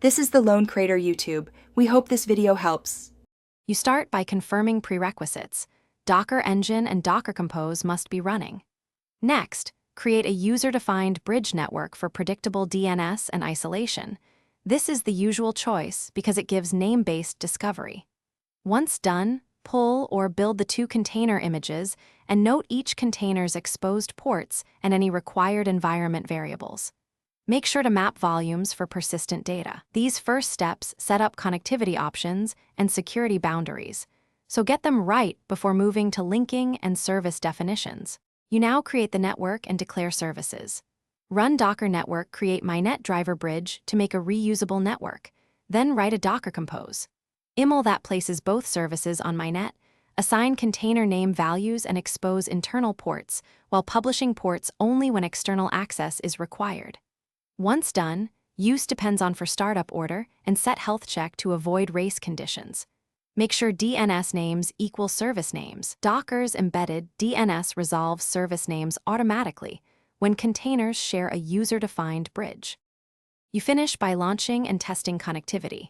This is the Lone Crater YouTube. We hope this video helps. You start by confirming prerequisites. Docker Engine and Docker Compose must be running. Next, create a user-defined bridge network for predictable DNS and isolation. This is the usual choice because it gives name-based discovery. Once done, pull or build the 2 container images and note each container's exposed ports and any required environment variables. Make sure to map volumes for persistent data. These first steps set up connectivity options and security boundaries, so get them right before moving to linking and service definitions. You now create the network and declare services. Run Docker Network create mynet driver bridge to make a reusable network, then write a Docker Compose. YAML that places both services on mynet, assign container name values and expose internal ports, while publishing ports only when external access is required. Once done, use depends on for startup order and set health check to avoid race conditions. Make sure DNS names equal service names. Docker's embedded DNS resolves service names automatically when containers share a user-defined bridge. You finish by launching and testing connectivity.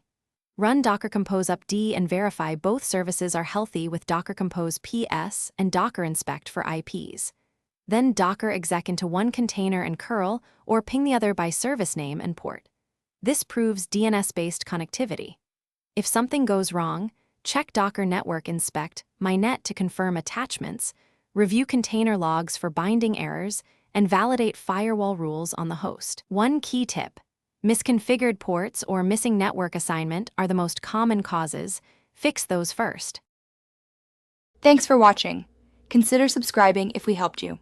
Run Docker Compose upd and verify both services are healthy with Docker Compose PS and Docker Inspect for IPs. Then Docker exec into one container and curl, or ping the other by service name and port. This proves DNS-based connectivity. If something goes wrong, check Docker Network Inspect mynet to confirm attachments, review container logs for binding errors, and validate firewall rules on the host. One key tip: misconfigured ports or missing network assignment are the most common causes. Fix those first. Thanks for watching. Consider subscribing if we helped you.